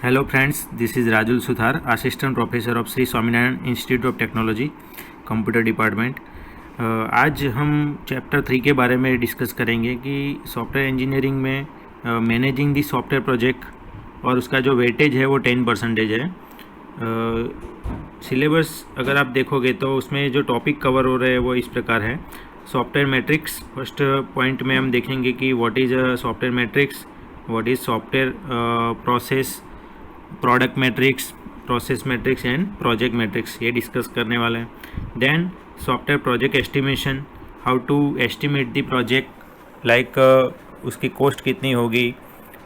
Hello friends, this is Rajul Suthar, Assistant Professor of Sri Swaminarayan Institute of Technology, computer department. आज हम chapter 3 के बारे में discuss करेंगे कि सॉफ्टवेयर इंजीनियरिंग में मैनेजिंग दी सॉफ्टवेयर प्रोजेक्ट और उसका जो वेटेज है वो 10% है। सिलेबस अगर आप देखोगे तो उसमें जो टॉपिक कवर हो रहे हैं वो इस प्रकार है। सॉफ्टवेयर मैट्रिक्स, फर्स्ट पॉइंट में हम देखेंगे कि what is a software metrics, what is software process, product metrics, process metrics and project metrics, ये डिस्कस करने वाले हैं। Then software project estimation, how to estimate the project, like उसकी cost कितनी होगी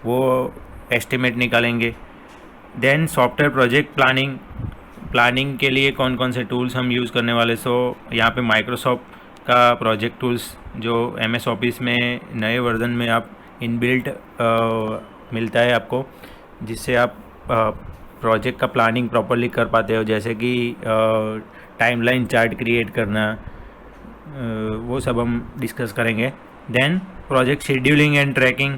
वो एस्टिमेट निकालेंगे। Then software project planning, planning के लिए कौन कौन से टूल्स हम यूज़ करने वाले। यहाँ पे माइक्रोसॉफ्ट का प्रोजेक्ट टूल्स जो MS ऑफिस में नए वर्जन में आप इनबिल्ट मिलता है आपको, जिससे आप प्रोजेक्ट का प्लानिंग प्रॉपरली कर पाते हो, जैसे कि टाइमलाइन चार्ट क्रिएट करना, वो सब हम डिस्कस करेंगे। Then project scheduling and tracking,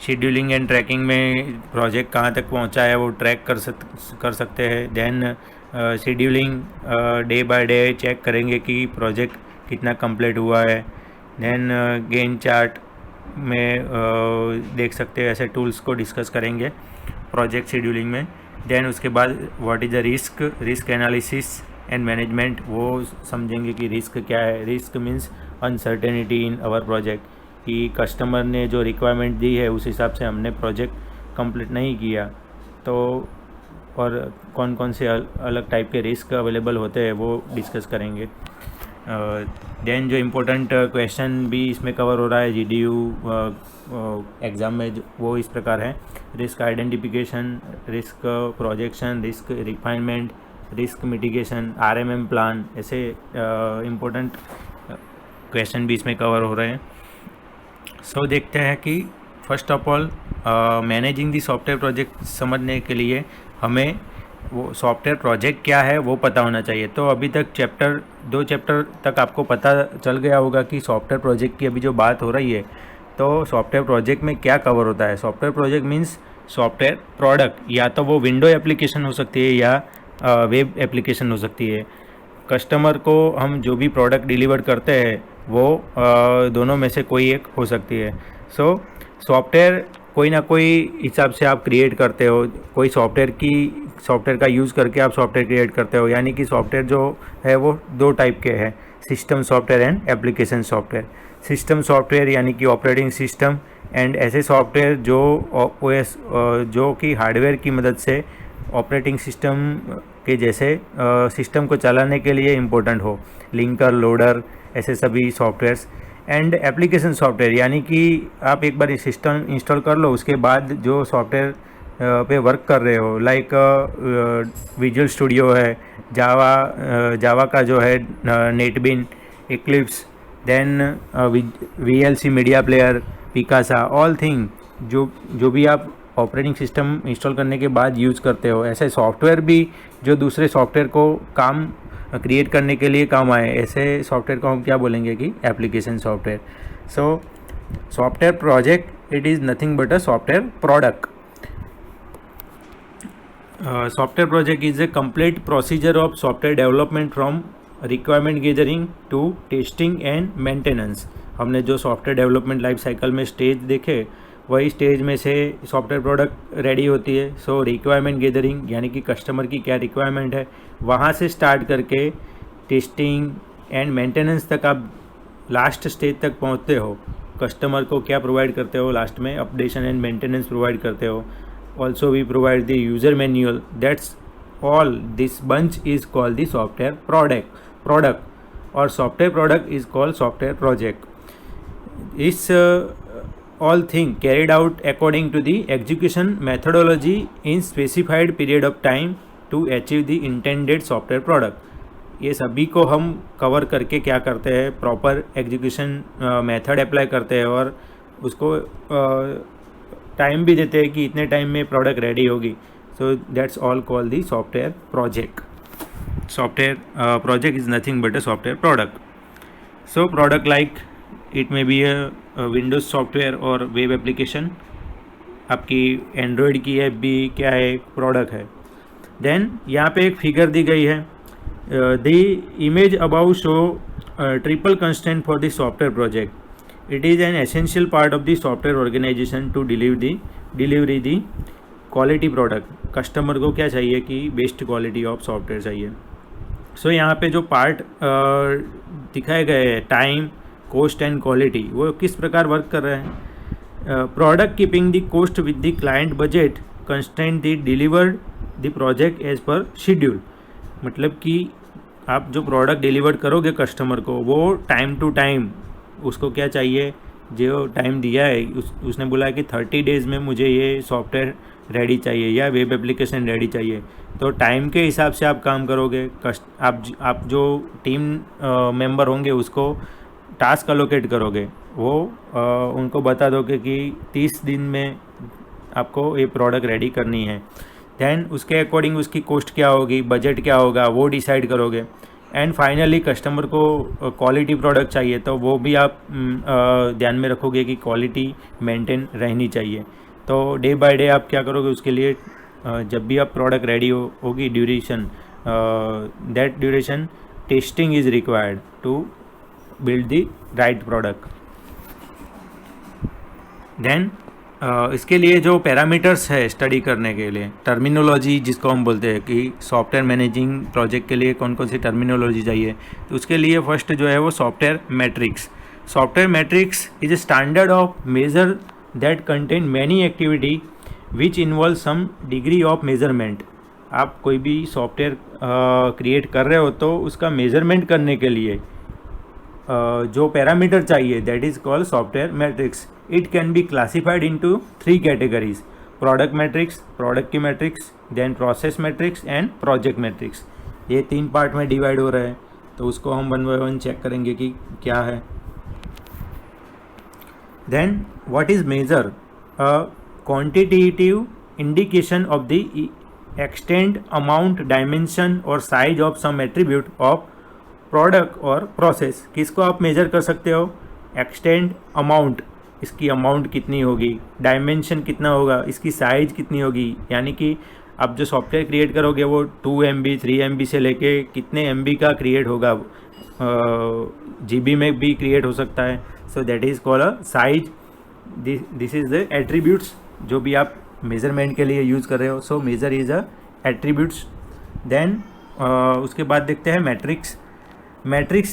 scheduling and tracking में प्रोजेक्ट कहाँ तक पहुँचा है वो ट्रैक कर सकते हैं। Then scheduling day by day check करेंगे कि प्रोजेक्ट कितना कंप्लीट हुआ है। देन गैंट चार्ट में देख सकते हैं, ऐसे टूल्स को डिस्कस करेंगे प्रोजेक्ट शेड्यूलिंग में। देन उसके बाद what is the risk analysis and management, वो समझेंगे कि रिस्क क्या है। Risk means uncertainty in our project, कि कस्टमर ने जो रिक्वायरमेंट दी है उस हिसाब से हमने प्रोजेक्ट कंप्लीट नहीं किया, तो और कौन कौन से अलग टाइप के रिस्क अवेलेबल होते हैं वो डिस्कस करेंगे। देन जो इम्पोर्टेंट क्वेश्चन भी इसमें कवर हो रहा है GDU एग्ज़ाम में, वो इस प्रकार है। Risk identification, risk projection, risk refinement, risk mitigation, RMM plan, ऐसे इम्पोर्टेंट क्वेश्चन भी इसमें कवर हो रहे हैं। देखते हैं कि first of all managing the software project समझने के लिए हमें वो सॉफ्टवेयर प्रोजेक्ट क्या है वो पता होना चाहिए। तो अभी तक दो चैप्टर तक आपको पता चल गया होगा कि सॉफ्टवेयर प्रोजेक्ट की अभी जो बात हो रही है, तो सॉफ्टवेयर प्रोजेक्ट में क्या कवर होता है। Software project means software product, या तो वो विंडो एप्लीकेशन हो सकती है या वेब एप्लीकेशन हो सकती है। कस्टमर को हम जो भी प्रोडक्ट डिलीवर करते हैं वो दोनों में से कोई एक हो सकती है। सॉफ्टवेयर कोई ना कोई हिसाब से आप क्रिएट करते हो, कोई सॉफ्टवेयर का यूज़ करके आप सॉफ्टवेयर क्रिएट करते हो। यानी कि सॉफ्टवेयर जो है वो दो टाइप के हैं, system software and application software. System software यानी कि ऑपरेटिंग सिस्टम, एंड ऐसे सॉफ्टवेयर जो OS जो कि हार्डवेयर की मदद से ऑपरेटिंग सिस्टम के जैसे सिस्टम को चलाने के लिए इम्पोर्टेंट हो, लिंकर, लोडर, ऐसे सभी सॉफ्टवेयर्स। एंड एप्लीकेशन सॉफ्टवेयर यानी कि आप एक बार सिस्टम इंस्टॉल कर लो, उसके बाद जो सॉफ्टवेयर पे वर्क कर रहे हो, लाइक विजुअल स्टूडियो है, जावा का जो है NetBean, Eclipse, then VLC media player, Picasa, all thing जो भी आप ऑपरेटिंग सिस्टम इंस्टॉल करने के बाद यूज़ करते हो, ऐसे सॉफ्टवेयर भी जो दूसरे सॉफ्टवेयर को काम क्रिएट करने के लिए काम आए, ऐसे सॉफ्टवेयर को हम क्या बोलेंगे कि application software. Software project it is nothing but a software product. Software project is a complete procedure of software development from requirement gathering to testing and maintenance. हमने जो सॉफ्टवेयर डेवलपमेंट लाइफ साइकिल में stage देखे, वही stage में से software product ready होती है। Requirement gathering यानी कि कस्टमर की क्या रिक्वायरमेंट है, वहाँ से स्टार्ट करके टेस्टिंग एंड मेंटेनेंस तक आप लास्ट स्टेज तक पहुँचते हो। कस्टमर को क्या प्रोवाइड करते हो, लास्ट में अपडेशन एंड मेंटेनेंस प्रोवाइड करते हो। Also we provide the user manual, that's all this bunch is called the software product, और software product is called software project. इस all thing carried out according to the execution methodology in specified period of time to achieve the intended software product। ये सभी को हम cover करके क्या करते हैं, प्रॉपर एग्जीक्यूशन मेथड अप्लाई करते हैं और उसको टाइम भी देते हैं कि इतने टाइम में प्रोडक्ट रेडी होगी। That's all call the software project. Software project is nothing but a software product. Product like it may be a Windows software or web application, आपकी एंड्रॉयड की ऐप भी क्या है, प्रोडक्ट है। Then यहाँ पे एक फिगर दी गई है, the image above show triple constraint for the software project. It is an essential part of the software organization to delivery the quality product. Customer को क्या चाहिए कि बेस्ट क्वालिटी ऑफ सॉफ्टवेयर चाहिए। सो यहाँ पे जो पार्ट दिखाए गए हैं, टाइम, कॉस्ट एंड क्वालिटी, वो किस प्रकार वर्क कर रहे हैं। Product keeping the cost with the client budget, constraint the delivered the project as per schedule. मतलब कि आप जो प्रोडक्ट डिलीवर करोगे कस्टमर को, वो टाइम टू टाइम उसको क्या चाहिए, जो टाइम दिया है उसने बोला है कि 30 डेज़ में मुझे ये सॉफ्टवेयर रेडी चाहिए या वेब एप्लीकेशन रेडी चाहिए, तो टाइम के हिसाब से आप काम करोगे। आप जो टीम मेंबर होंगे उसको टास्क अलोकेट करोगे, वो उनको बता दोगे कि 30 दिन में आपको ये प्रोडक्ट रेडी करनी है। देन उसके अकॉर्डिंग उसकी कॉस्ट क्या होगी, बजट क्या होगा, वो डिसाइड करोगे। एंड फाइनली कस्टमर को क्वालिटी प्रोडक्ट चाहिए, तो वो भी आप ध्यान में रखोगे कि क्वालिटी मेंटेन रहनी चाहिए। तो डे बाय डे आप क्या करोगे उसके लिए, जब भी आप प्रोडक्ट रेडी होगी, duration, that duration testing is required to build the right product. Then इसके लिए जो पैरामीटर्स है स्टडी करने के लिए, टर्मिनोलॉजी जिसको हम बोलते हैं कि सॉफ्टवेयर मैनेजिंग प्रोजेक्ट के लिए कौन कौन सी टर्मिनोलॉजी चाहिए, तो उसके लिए फर्स्ट जो है वो software metrics. Software metrics is a standard of measure that contain many activity which involve some degree of measurement. आप कोई भी सॉफ्टवेयर क्रिएट कर रहे हो तो उसका मेजरमेंट करने के लिए जो पैरामीटर चाहिए, that is called software metrics. It can be classified into 3 categories, product metrics, product की metrics, then process metrics and project metrics. ये 3 पार्ट में डिवाइड हो रहा है, तो उसको हम 1 बाय 1 चेक करेंगे कि क्या है। Then what is measure, a quantitative indication of the extent, amount, dimension और size of some attribute of product और प्रोसेस। किसको आप मेजर कर सकते हो, एक्सटेंट, अमाउंट, इसकी अमाउंट कितनी होगी, डायमेंशन कितना होगा, इसकी साइज़ कितनी होगी, यानी कि आप जो सॉफ्टवेयर क्रिएट करोगे वो 2 MB 3 MB से लेके कितने MB का क्रिएट होगा, GB में भी क्रिएट हो सकता है। So that is called a size. This is the attributes जो भी आप मेजरमेंट के लिए यूज़ कर रहे हो। So measure is a attributes. Then उसके बाद देखते हैं metrics. Metrics,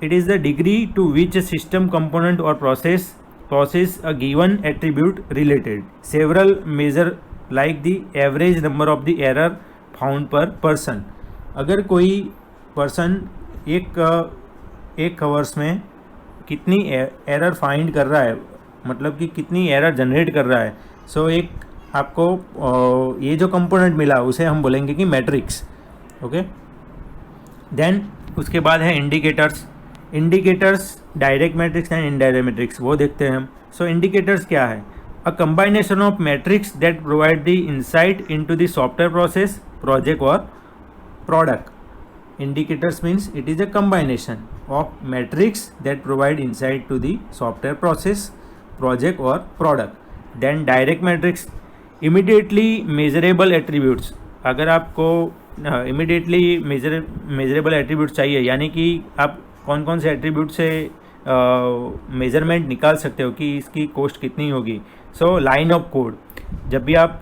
it is the degree to which a system component or process a given attribute related. Several measure like the average number of the error found per person. अगर कोई person एक hours में कितनी error find कर रहा है, मतलब कि कितनी एरर जनरेट कर रहा है, सो एक आपको ये जो कंपोनेंट मिला उसे हम बोलेंगे कि मैट्रिक्स। ओके। देन उसके बाद है indicators. Indicators, direct metrics and indirect metrics, वो देखते हैं हम। सो इंडिकेटर्स क्या है, a combination of metrics that provide the insight into the software process, project और product. Indicators means it is a combination of metrics that provide insight to the software process, project और product. Then direct metrics, immediately measurable attributes. अगर आपको immediately measurable attribute चाहिए, यानी कि आप कौन कौन से एट्रीब्यूट से मेजरमेंट निकाल सकते हो कि इसकी कॉस्ट कितनी होगी। सो लाइन ऑफ कोड, जब भी आप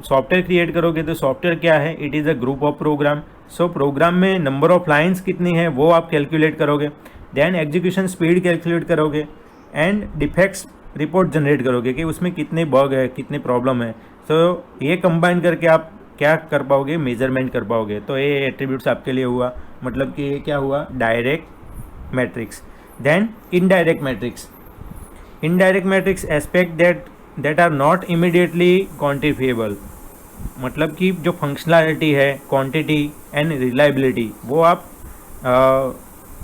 सॉफ्टवेयर क्रिएट करोगे तो सॉफ्टवेयर क्या है, it is a group of program. So program में नंबर ऑफ लाइन्स कितनी है वो आप कैलकुलेट करोगे। देन एग्जीक्यूशन स्पीड कैलकुलेट करोगे एंड डिफेक्ट्स रिपोर्ट जनरेट करोगे कि उसमें कितने बग है, कितने प्रॉब्लम है। सो ये कंबाइन करके आप क्या कर पाओगे, मेजरमेंट कर पाओगे। तो ये एट्रीब्यूट्स आपके लिए हुआ, मतलब कि ये क्या हुआ, direct metrics. Then indirect metrics. Indirect metrics aspect that are not immediately quantifiable, मतलब कि जो फंक्शनैलिटी है, क्वांटिटी एंड रिलायबिलिटी, वो आप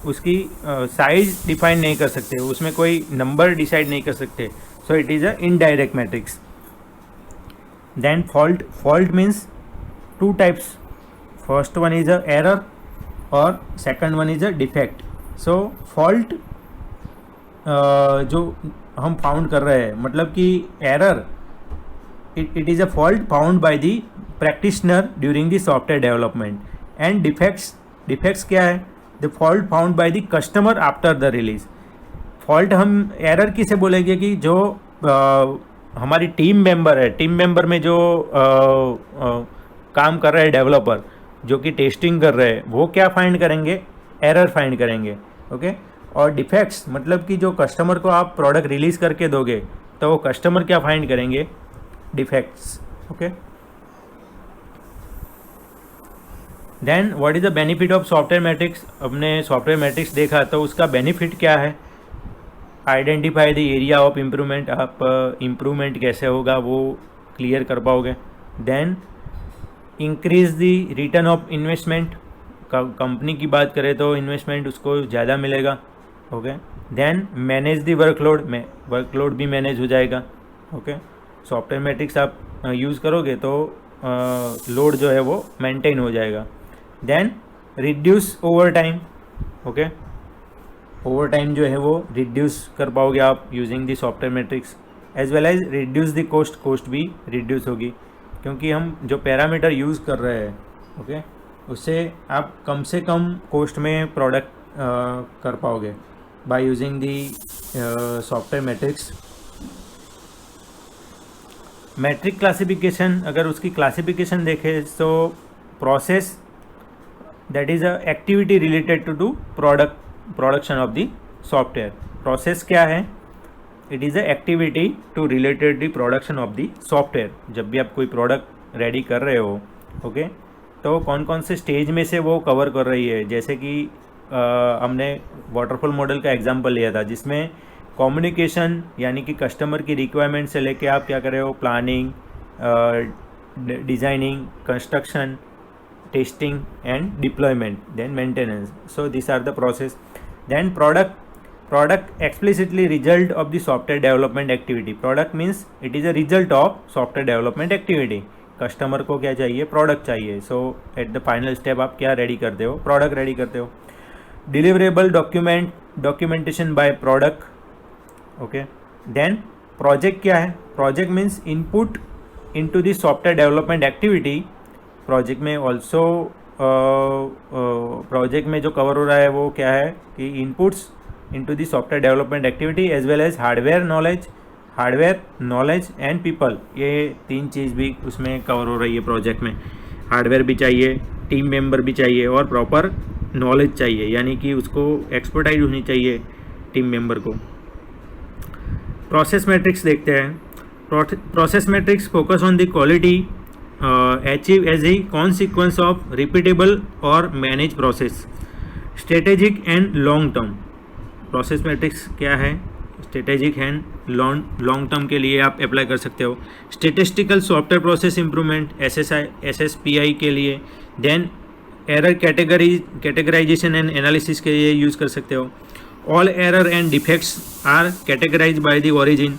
उसकी साइज डिफाइन नहीं कर सकते, उसमें कोई नंबर डिसाइड नहीं कर सकते। So it is a indirect metrics. Then fault means 2 types. First one is a error और second one is a defect. So fault जो हम फाउंड कर रहे हैं, मतलब कि error it is a fault found by the practitioner during the software development. And defects क्या है? The fault found by the customer after the release. Fault हम एरर किसे बोलेंगे कि जो हमारी टीम मेंबर है, टीम मेंबर में जो काम कर रहे हैं डेवलपर, जो कि टेस्टिंग कर रहे हैं, वो क्या फाइंड करेंगे? एरर फाइंड करेंगे. ओके. और डिफेक्ट्स मतलब कि जो कस्टमर को आप प्रोडक्ट रिलीज़ करके दोगे तो वो कस्टमर क्या फाइंड करेंगे? Defects. Okay. Then what is the benefit of software metrics? हमने सॉफ्टवेयर मैट्रिक्स देखा तो उसका बेनिफिट क्या है? Identify the area of improvement. आप इम्प्रूवमेंट कैसे होगा वो क्लियर कर पाओगे. Then increase the return of investment. Company की बात करें तो इन्वेस्टमेंट उसको ज़्यादा मिलेगा. Okay. Then manage the workload. में वर्कलोड भी मैनेज हो जाएगा. ओके. सॉफ्टवेयर मैट्रिक्स आप यूज़ करोगे तो लोड जो है वो मेंटेन हो जाएगा. Then reduce over time. Okay. Over time जो है वो रिड्यूस कर पाओगे आप using the software metrics. As well as reduce the cost भी रिड्यूस होगी क्योंकि हम जो पैरामीटर यूज़ कर रहे हैं, ओके, उससे आप कम से कम कॉस्ट में प्रोडक्ट कर पाओगे by using the software metrics. Metric classification, अगर उसकी क्लासिफिकेशन देखें तो process that is a activity related to production of the software. Process क्या है? It is a activity to related the production of the software. जब भी आप कोई प्रोडक्ट रेडी कर रहे हो, ओके, तो कौन कौन से स्टेज में से वो कवर कर रही है. जैसे कि हमने वाटरफॉल मॉडल का एग्जांपल लिया था जिसमें कम्युनिकेशन यानी कि कस्टमर की रिक्वायरमेंट से लेके आप क्या कर रहे हो, planning, designing, construction, testing and deployment, then maintenance. So these are the process. Then product explicitly result of the software development activity. Product means it is a result of software development activity. Customer को क्या चाहिए? Product चाहिए. So at the final step आप क्या ready करते हो? Product ready करते हो. Deliverable documentation by product. Okay. Then project क्या है? Project means input into the software development activity. Project में ऑल्सो प्रोजेक्ट में जो कवर हो रहा है वो क्या है कि inputs into the software development activity as well as hardware knowledge and people. ये तीन चीज़ भी उसमें कवर हो रही है प्रोजेक्ट में. हार्डवेयर भी चाहिए, टीम मेंबर भी चाहिए और प्रॉपर नॉलेज चाहिए, यानी कि उसको एक्सपर्टाइज होनी चाहिए टीम मेंबर को. प्रोसेस मैट्रिक्स देखते हैं. Process matrix focus on the quality achieve as a consequence of repeatable or managed process. Strategic and long term. Process matrix क्या है? Strategic and long term के लिए आप अप्लाई कर सकते हो. Statistical software process improvement SSPI के लिए. Then error categorization and analysis के लिए यूज़ कर सकते हो. All error and defects are categorized by the origin.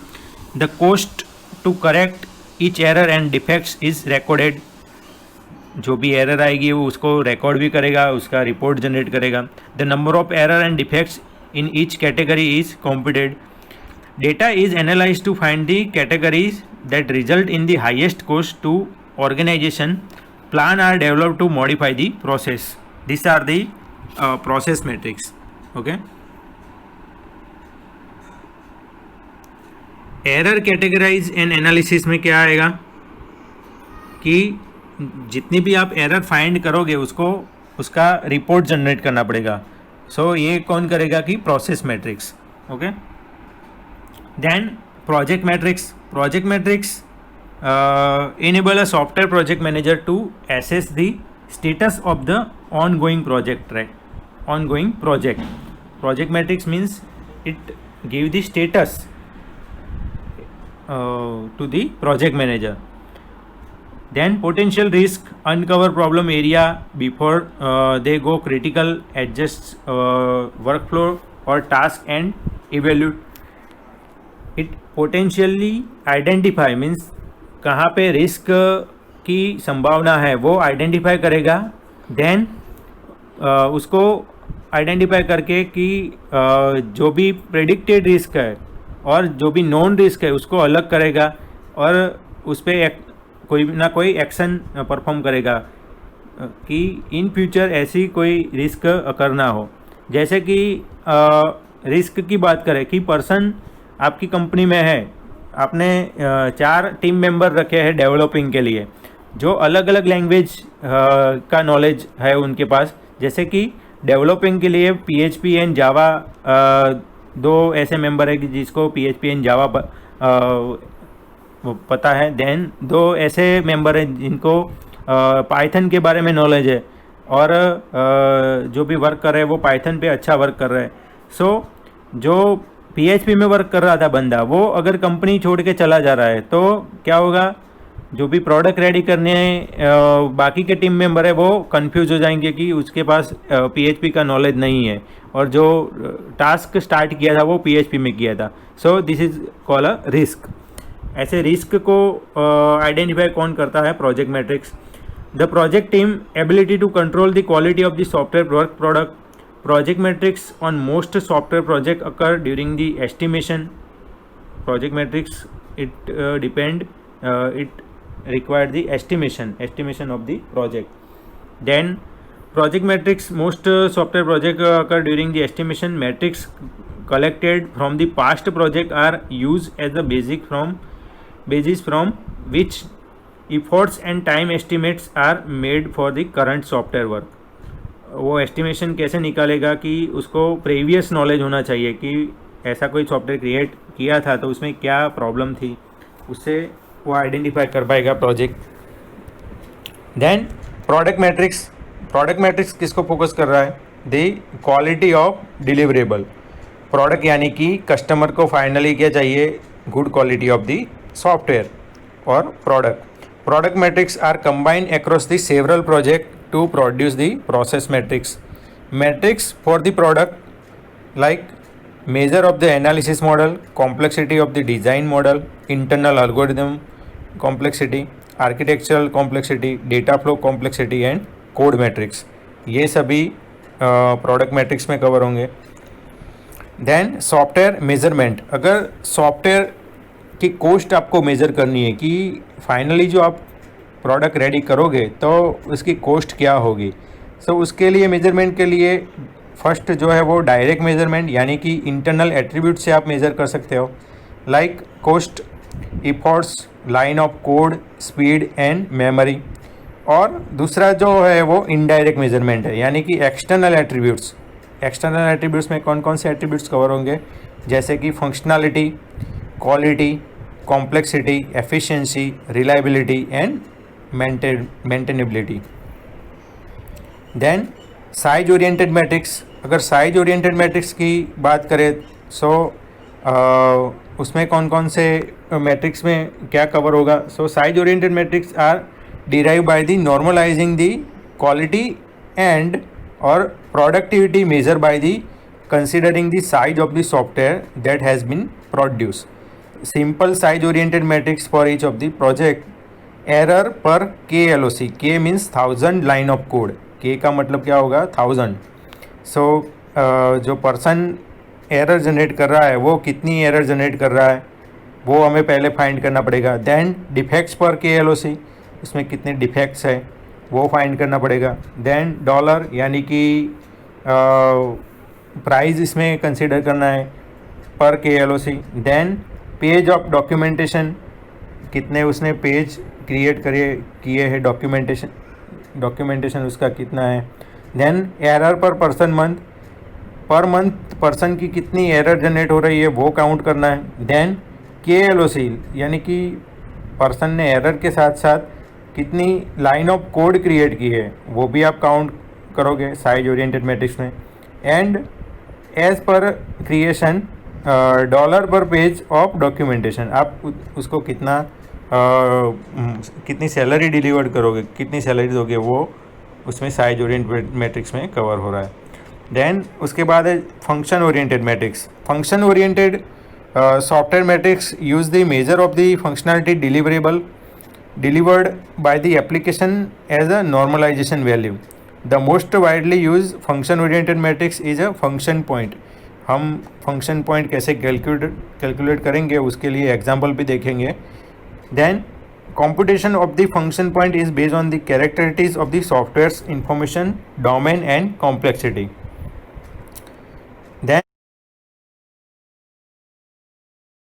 The cost to correct each error and defects is recorded. जो भी एरर आएगी वो उसको रिकॉर्ड भी करेगा, उसका रिपोर्ट जनरेट करेगा. The number of error and defects in each category is computed. Data is analyze to find the categories that result in the highest cost to organization. Plan are develop to modify the process. This are the process metrics. Okay. Error categorize and analysis में क्या आएगा कि जितनी भी आप error find करोगे उसका report generate करना पड़ेगा. सो ये कौन करेगा कि process metrics. Okay. Then project metrics enable a software project manager to assess the status of the ongoing project. Project matrix means it give the status to the project manager. Then potential risk, uncover problem area before they go critical, adjust workflow or task and evaluate. It potentially identify means कहाँ पे risk की संभावना है वो identify करेगा. Then उसको identify करके कि जो भी प्रेडिक्टेड रिस्क है और जो भी नॉन रिस्क है उसको अलग करेगा और उस पर कोई ना कोई एक्शन परफॉर्म करेगा कि इन फ्यूचर ऐसी कोई रिस्क अकर ना हो। जैसे कि रिस्क की बात करें कि पर्सन आपकी कंपनी में है, आपने 4 टीम मेंबर रखे हैं डेवलपिंग के लिए, जो अलग अलग लैंग्वेज का नॉलेज है उनके पास। जैसे कि डेवलपिंग के लिए PHP एंड जावा 2 ऐसे मेंबर है कि जिसको PHP एंड जावा पता है। देन 2 ऐसे मेंबर हैं जिनको पाइथन के बारे में नॉलेज है और जो भी वर्क कर रहे हैं वो पाइथन पे अच्छा वर्क कर रहे हैं। सो जो PHP में वर्क कर रहा था बंदा, वो अगर कंपनी छोड़ के चला जा रहा है तो क्या होगा, जो भी प्रोडक्ट रेडी करने बाकी के टीम मेंबर है वो कंफ्यूज हो जाएंगे कि उसके पास PHP का नॉलेज नहीं है और जो टास्क स्टार्ट किया था वो PHP में किया था। So this is call a risk. ऐसे रिस्क को आइडेंटिफाई कौन करता है? Project metrics. The project team ability to control the quality of the software work product. Project metrics on most software project occur during the estimation. Project metrics it require the estimation of the project. Then project metrics, most software project occur during the estimation. Metrics collected from the past project are used as the basis from which efforts and time estimates are made for the current software work. वो estimation कैसे निकालेगा कि उसको previous knowledge होना चाहिए कि ऐसा कोई सॉफ्टवेयर क्रिएट किया था तो उसमें क्या प्रॉब्लम थी, उससे वो आइडेंटिफाई कर पाएगा प्रोजेक्ट। देन प्रोडक्ट मैट्रिक्स किसको फोकस कर रहा है? The quality of deliverable product, यानी कि कस्टमर को फाइनली क्या चाहिए? Good quality of the software और product metrics are combined across the several project to produce the process metrics for the product, like measure of the analysis model, complexity of the design model, internal algorithm complexity, architectural complexity, data flow complexity and code metrics। ये सभी product matrix में cover होंगे। Then software measurement, अगर software की cost आपको measure करनी है कि फाइनली जो आप प्रोडक्ट रेडी करोगे तो उसकी कॉस्ट क्या होगी। सो उसके लिए मेजरमेंट के लिए फर्स्ट जो है वो डायरेक्ट मेजरमेंट, यानी कि इंटरनल एट्रीब्यूट से आप मेज़र कर सकते हो, like cost, efforts, line of code, speed and memory. और दूसरा जो है वो इनडायरेक्ट मेजरमेंट है, यानी कि एक्सटर्नल एट्रीब्यूट्स में कौन कौन से एट्रीब्यूट्स कवर होंगे? जैसे कि functionality, quality, complexity, efficiency, reliability and maintainability. Then size oriented metrics, अगर साइज ओरिएंटेड मैट्रिक्स की बात करें सो उसमें कौन कौन से मैट्रिक्स में क्या कवर होगा? So size oriented metrics are derive by the normalizing the quality and और productivity measure by the considering the size of the software that has been produce. Simple size oriented metrics for each of the project. Error पर KLOC, K means 1000 line of code, K का मतलब क्या होगा? 1000। सो जो person error generate कर रहा है वो कितनी एरर जनरेट कर रहा है वो हमें पहले फाइंड करना पड़ेगा। देन डिफेक्ट्स पर KLOC, उसमें कितने डिफेक्ट्स है वो फाइंड करना पड़ेगा। देन डॉलर, यानी कि प्राइस इसमें कंसिडर करना है पर KLOC। Then page of documentation, कितने उसने पेज क्रिएट किए हैं, डॉक्यूमेंटेशन उसका कितना है। Then error per month person की कितनी एरर जनरेट हो रही है वो काउंट करना है। देन KLOC, यानी कि पर्सन ने एरर के साथ साथ कितनी लाइन ऑफ कोड क्रिएट की है वो भी आप काउंट करोगे साइज ओरिएंटेड मैट्रिक्स में। And as per creation, dollar per page of documentation, आप उसको कितनी सैलरी डिलीवर करोगे, कितनी सैलरी दोगे वो उसमें साइज ओरिएंटेड मैट्रिक्स में कवर हो रहा है। देन उसके बाद है function oriented matrix. Function oriented software matrix use the measure of the functionality deliverable delivered by the application as a normalization value. The most widely used function oriented matrix is a function point. हम function point कैसे calculate करेंगे उसके लिए example भी देखेंगे। Then computation of the function point is based on the characteristics of the software's information domain and complexity.